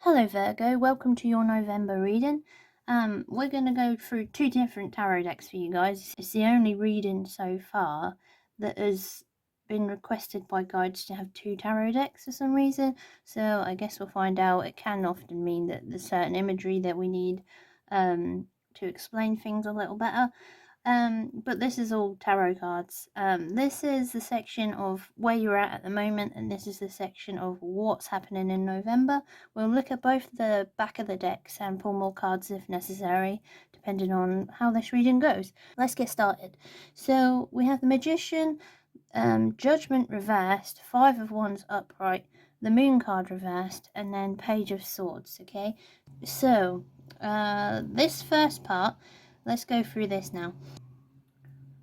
Hello Virgo, welcome to your November reading. We're going to go through two different tarot decks for you guys. It's the only reading so far that has been requested by guides to have two tarot decks for some reason. So I guess we'll find out. It can often mean that there's certain imagery that we need to explain things a little better. But this is all tarot cards. This is the section of where you're at the moment, and this is the section of what's happening in November. We'll look at both the back of the decks and pull more cards if necessary, depending on how this reading goes. Let's get started. So we have the Magician, Judgment reversed, Five of Wands upright, the Moon card reversed, and then Page of Swords, okay? So, this first part, let's go through this now.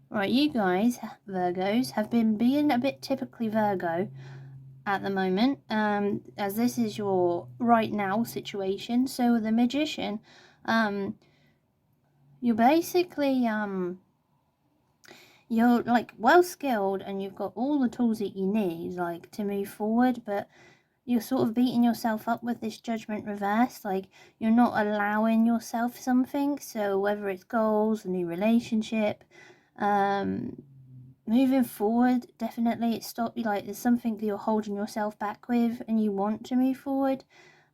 Right, you guys, Virgos, have been being a bit typically Virgo at the moment, as this is your right now situation. So the Magician, you're basically, you're like well skilled and you've got all the tools that you need, like, to move forward, but you're sort of beating yourself up with this Judgment reverse. Like, you're not allowing yourself something. So whether it's goals, a new relationship, moving forward, definitely it's like there's something that you're holding yourself back with and you want to move forward.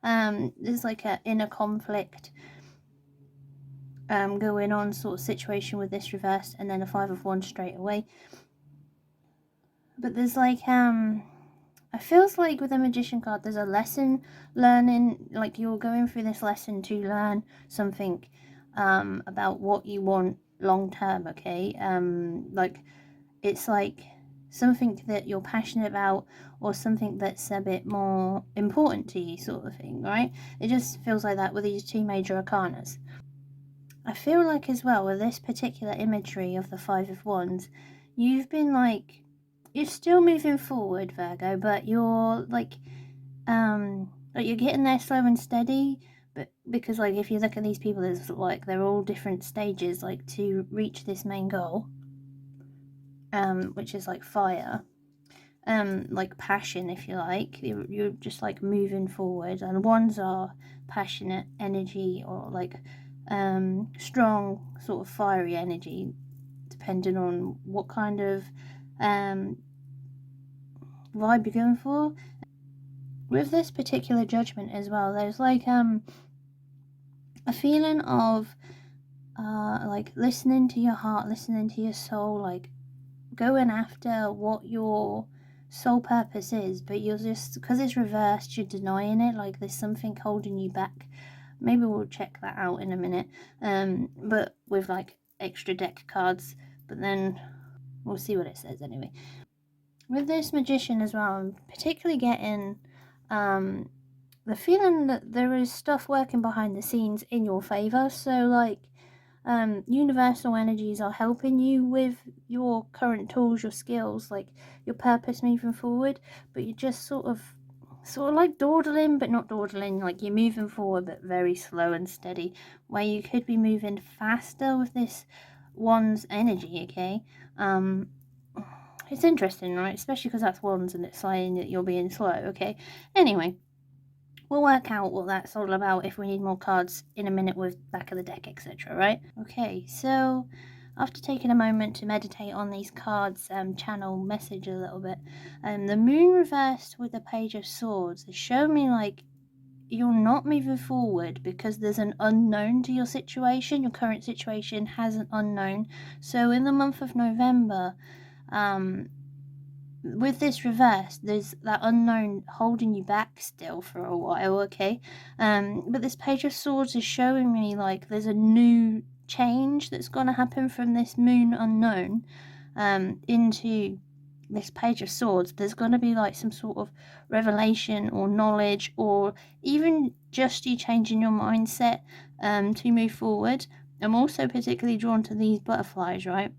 There's like a inner conflict going on sort of situation with this reverse, and then a Five of Wands straight away. But there's like it feels like with the Magician card there's a lesson learning, like you're going through this lesson to learn something about what you want long term, okay? Like it's like something that you're passionate about, or something that's a bit more important to you, sort of thing, right? It just feels like that with these two major arcanas. I feel like as well with this particular imagery of the Five of Wands, you've been like, you're still moving forward, Virgo, but you're like you're getting there slow and steady. But because like if you look at these people, there's like they're all different stages, like to reach this main goal, which is like fire, like passion, if you like. You're just like moving forward, and ones are passionate energy, or like strong sort of fiery energy, depending on what kind of vibe you're going for. With this particular Judgment as well, there's like a feeling of like listening to your heart, listening to your soul, like going after what your soul purpose is, but you're just, because it's reversed, you're denying it. Like there's something holding you back. Maybe we'll check that out in a minute, but with like extra deck cards, but then we'll see what it says anyway. With this Magician as well, I'm particularly getting the feeling that there is stuff working behind the scenes in your favor. So like universal energies are helping you with your current tools, your skills, like your purpose moving forward, but you're just sort of like dawdling, but not dawdling. Like you're moving forward but very slow and steady, where you could be moving faster with this Wands energy, okay? It's interesting, right? Especially because that's Wands and it's saying that you're being slow, okay? Anyway, we'll work out what that's all about if we need more cards in a minute with back of the deck, etc., right? Okay, so after taking a moment to meditate on these cards, channel message a little bit, the Moon reversed with the Page of Swords has shown me like you're not moving forward because there's an unknown to your situation. Your current situation has an unknown. So in the month of November, with this reverse, there's that unknown holding you back still for a while, okay? But this Page of Swords is showing me like there's a new change that's going to happen from this Moon unknown into this Page of Swords. There's going to be like some sort of revelation or knowledge, or even just you changing your mindset to move forward. I'm also particularly drawn to these butterflies, right?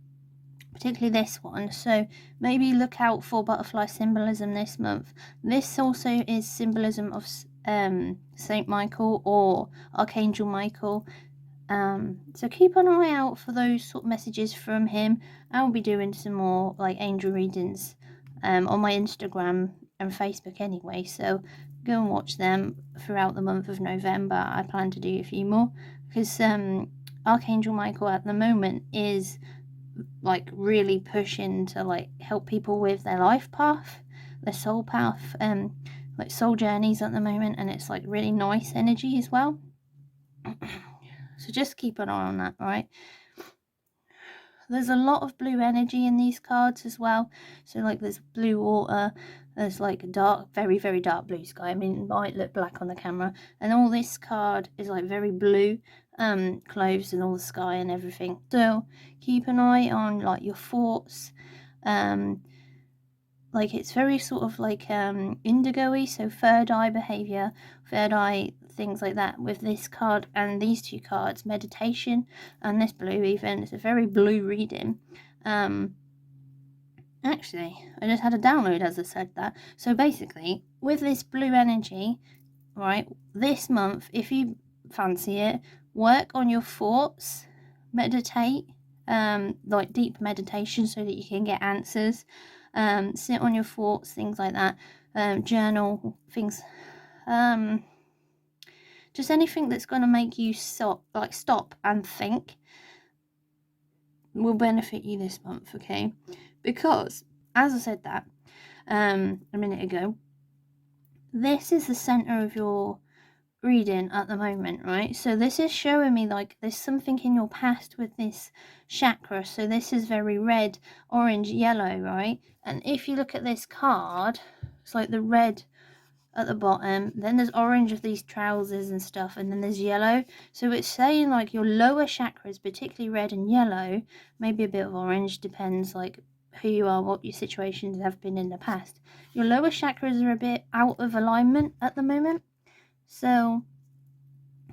Particularly this one, so maybe look out for butterfly symbolism this month. This also is symbolism of Saint Michael or Archangel Michael, so keep an eye out for those sort of messages from him. I'll be doing some more like angel readings on my Instagram and Facebook anyway, so go and watch them throughout the month of November. I plan to do a few more because Archangel Michael at the moment is like really pushing to like help people with their life path, their soul path, like soul journeys at the moment, and it's like really nice energy as well. So just keep an eye on that, right? There's a lot of blue energy in these cards as well. So like there's blue water, there's like a dark, very, very dark blue sky. I mean, it might look black on the camera. And all this card is like very blue, clothes and all the sky and everything. So keep an eye on like your thoughts. Like it's very sort of like indigo-y, so third eye behavior, third eye things like that with this card and these two cards, meditation and this blue even. It's a very blue reading. Actually, I just had a download as I said that. So basically, with this blue energy, right, this month, if you fancy it, work on your thoughts, meditate, like deep meditation so that you can get answers. Sit on your thoughts, things like that. Journal, things. Just anything that's going to make you stop and think will benefit you this month, okay? Because, as I said that a minute ago, this is the center of your reading at the moment, right? So this is showing me like there's something in your past with this chakra. So this is very red, orange, yellow, right? And if you look at this card, it's like the red at the bottom, then there's orange of these trousers and stuff, and then there's yellow. So it's saying like your lower chakras, particularly red and yellow, maybe a bit of orange, depends like who you are, what your situations have been in the past. Your lower chakras are a bit out of alignment at the moment. So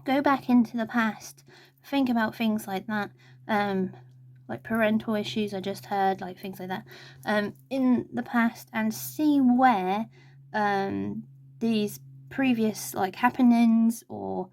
go back into the past, think about things like that, like parental issues I just heard, like things like that, in the past, and see where these previous like happenings or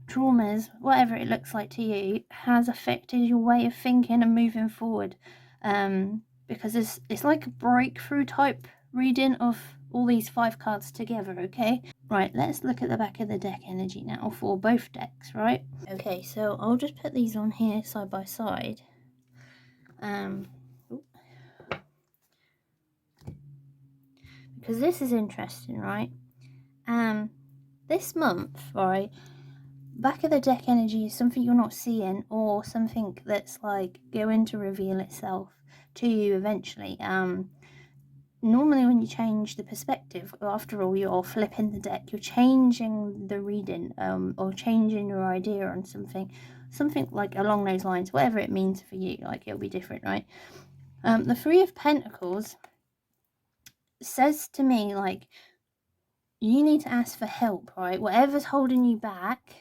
traumas, whatever it looks like to you, has affected your way of thinking and moving forward. Because it's like a breakthrough type reading of all these 5 cards together, okay? Right, let's look at the back of the deck energy now for both decks, right? Okay, so I'll just put these on here side by side. Because this is interesting, right? This month, right, back of the deck energy is something you're not seeing, or something that's like going to reveal itself to you eventually. Normally when you change the perspective, after all, you're flipping the deck, you're changing the reading, or changing your idea on something like along those lines, whatever it means for you, like it'll be different, right? The 3 of Pentacles says to me like you need to ask for help, right? Whatever's holding you back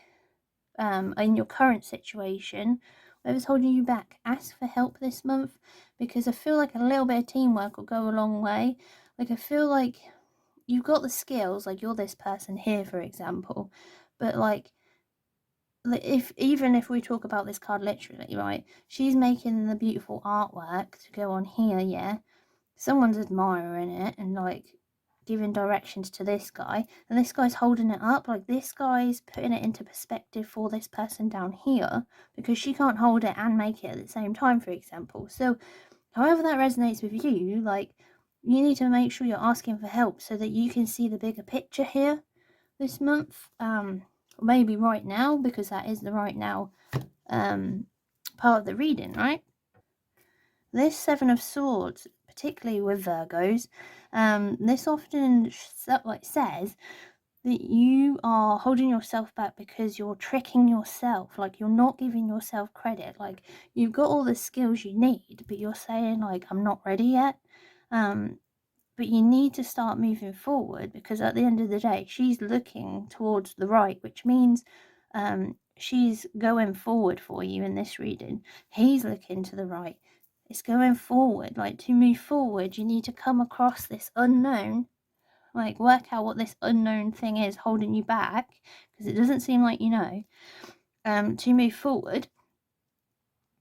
in your current situation, whatever's holding you back, ask for help this month, because I feel like a little bit of teamwork will go a long way. Like I feel like you've got the skills, like you're this person here, for example, but like even if we talk about this card literally, right, she's making the beautiful artwork to go on here, yeah, someone's admiring it and like giving directions to this guy, and this guy's holding it up, like this guy's putting it into perspective for this person down here, because she can't hold it and make it at the same time, for example. So however that resonates with you, like you need to make sure you're asking for help so that you can see the bigger picture here this month, maybe right now, because that is the right now part of the reading, right? This 7 of Swords, particularly with Virgos, this often says that you are holding yourself back because you're tricking yourself, like you're not giving yourself credit, like you've got all the skills you need, but you're saying like I'm not ready yet. But you need to start moving forward, because at the end of the day, she's looking towards the right, which means she's going forward for you in this reading. He's looking to the right. It's going forward. Like to move forward, you need to come across this unknown, like work out what this unknown thing is holding you back, because it doesn't seem like you know, to move forward.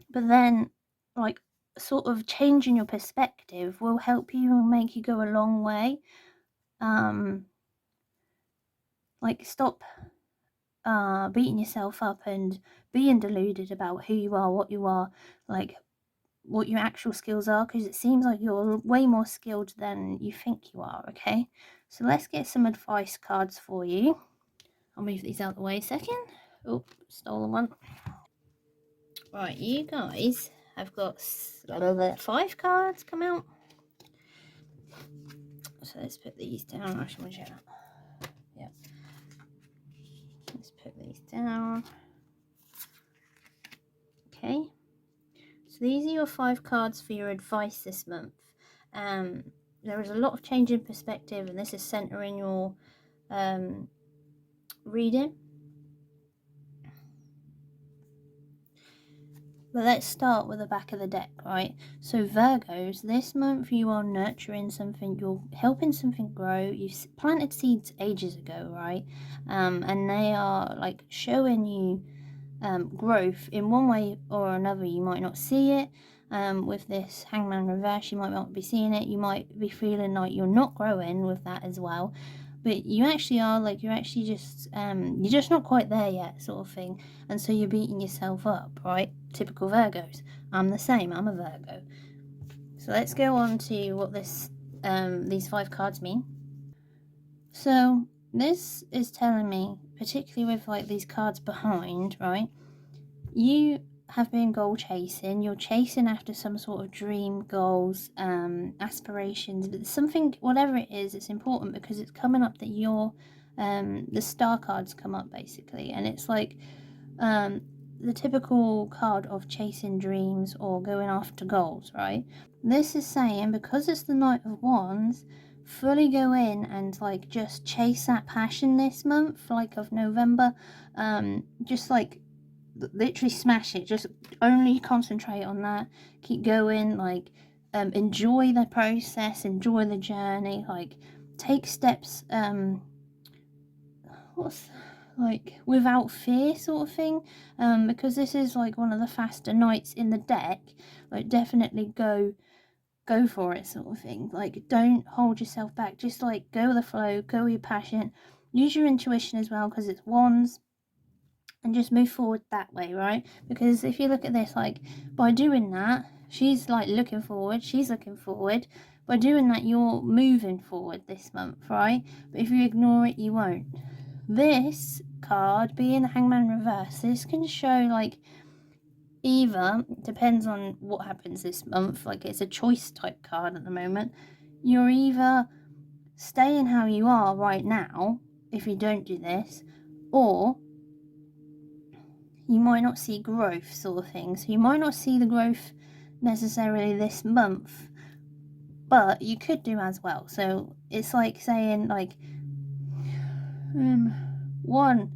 But then like sort of changing your perspective will help you and make you go a long way. like stop beating yourself up and being deluded about who you are, what you are, like what your actual skills are, because it seems like you're way more skilled than you think you are. Okay, so let's get some advice cards for you. I'll move these out the way a second. Oh, stolen one. Right, you guys have got 5 cards come out. So let's put these down. Actually, check that. Yeah. Let's put these down. Okay. So these are your 5 cards for your advice this month. There is a lot of change in perspective, and this is centering your reading. But let's start with the back of the deck, right? So Virgos, this month you are nurturing something, you're helping something grow. You've planted seeds ages ago, right? And they are like showing you growth in one way or another. You might not see it. With this Hangman reverse, you might not be seeing it. You might be feeling like you're not growing with that as well. But you actually are, like, you're actually just, you're just not quite there yet, sort of thing. And so you're beating yourself up, right? Typical Virgos. I'm the same, I'm a Virgo. So let's go on to what these 5 cards mean. So this is telling me, particularly with like these cards behind, right? You have been goal chasing. You're chasing after some sort of dream, goals, aspirations, but something, whatever it is, it's important because it's coming up that you're the star cards come up basically, and it's like the typical card of chasing dreams or going after goals, right? This is saying, because it's the Knight of Wands, fully go in and like just chase that passion this month, like of November. Just like literally smash it, just only concentrate on that, keep going, like enjoy the process, enjoy the journey, like take steps what's like without fear, sort of thing, because this is like one of the faster knights in the deck. Like definitely go for it, sort of thing. Like don't hold yourself back, just like go with the flow, go with your passion, use your intuition as well because it's wands, and just move forward that way, right? Because if you look at this, like by doing that, she's like looking forward, she's looking forward. By doing that, you're moving forward this month, right? But if you ignore it, you won't. This card, being the Hangman reverse, this can show like either, depends on what happens this month, like it's a choice type card at the moment. You're either staying how you are right now if you don't do this, or you might not see growth, sort of thing. So you might not see the growth necessarily this month, but you could do as well. So it's like saying, like, one,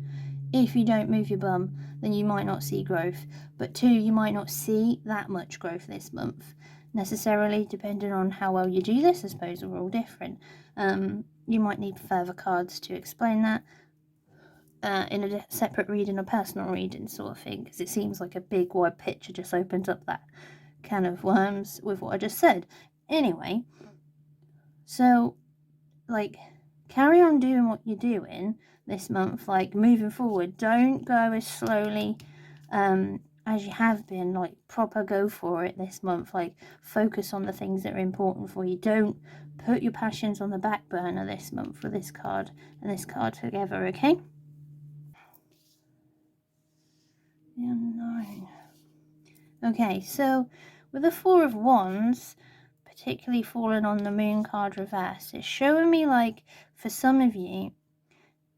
if you don't move your bum, then you might not see growth. But 2, you might not see that much growth this month necessarily, depending on how well you do this. I suppose we're all different. You might need further cards to explain that. In a separate reading, a personal reading sort of thing, because it seems like a big wide picture just opens up that can of worms with what I just said. Anyway, so like carry on doing what you're doing this month, like moving forward. Don't go as slowly as you have been, like proper go for it this month. Like focus on the things that are important for you. Don't put your passions on the back burner this month for this card and this card together, okay? The unknown. Okay, so with the 4 of Wands, particularly falling on the Moon card reverse, it's showing me like for some of you,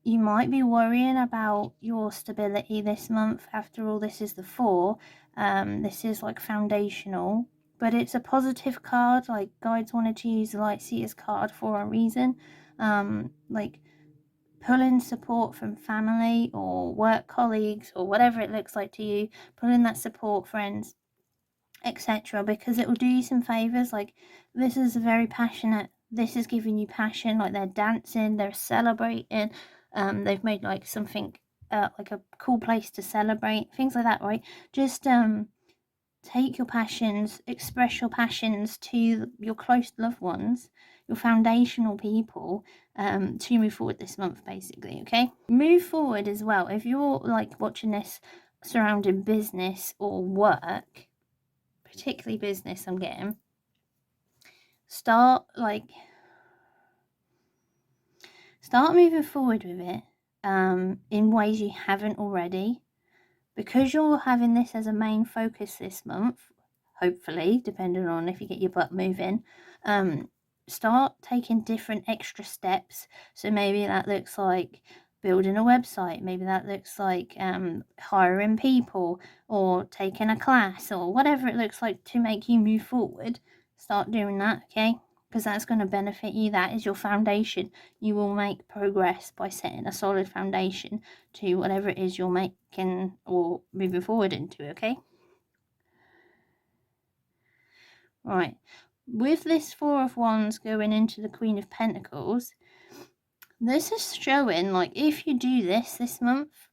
you might be worrying about your stability this month. After all, this is the 4. This is like foundational, but it's a positive card. Like guides wanted to use the Light Seers card for a reason. Like pulling support from family or work colleagues or whatever it looks like to you, pulling that support, friends, etc., because it will do you some favors. Like this is very passionate, this is giving you passion, like they're dancing, they're celebrating, they've made like something like a cool place to celebrate, things like that, right? Just take your passions, express your passions to your close loved ones your foundational people to move forward this month, basically. Okay, move forward as well. If you're like watching this surrounding business or work, particularly business, I'm getting, start moving forward with it in ways you haven't already, because you're having this as a main focus this month, hopefully, depending on if you get your butt moving. Start taking different extra steps. So maybe that looks like building a website, maybe that looks like hiring people or taking a class, or whatever it looks like to make you move forward. Start doing that, okay? Because that's going to benefit you. That is your foundation. You will make progress by setting a solid foundation to whatever it is you're making or moving forward into, okay? Right, with this Four of Wands going into the Queen of Pentacles, this is showing like if you do this month,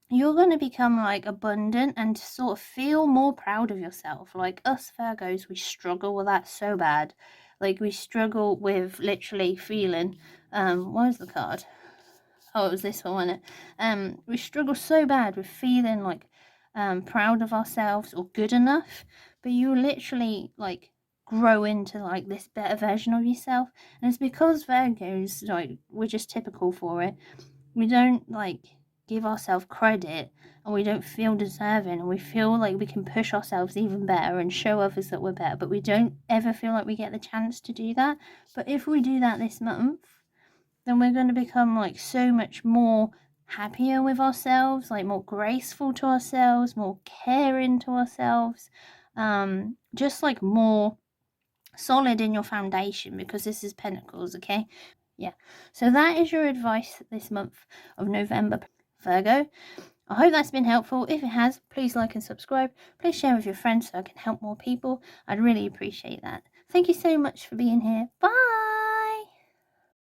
you're going to become like abundant and sort of feel more proud of yourself. Like us Virgos, we struggle with that so bad. Like we struggle with literally feeling, where's the card? Oh, it was this one, wasn't it? We struggle so bad with feeling like proud of ourselves or good enough, but you literally like grow into like this better version of yourself. And it's because Virgos, like, we're just typical for it. We don't like give ourselves credit, and we don't feel deserving, and we feel like we can push ourselves even better and show others that we're better, but we don't ever feel like we get the chance to do that. But if we do that this month, then we're going to become like so much more happier with ourselves, like more graceful to ourselves, more caring to ourselves, just like more solid in your foundation, because this is Pentacles, okay? Yeah, so that is your advice this month of November, Virgo. I hope that's been helpful. If it has, please like and subscribe. Please share with your friends so I can help more people. I'd really appreciate that. Thank you so much for being here. Bye.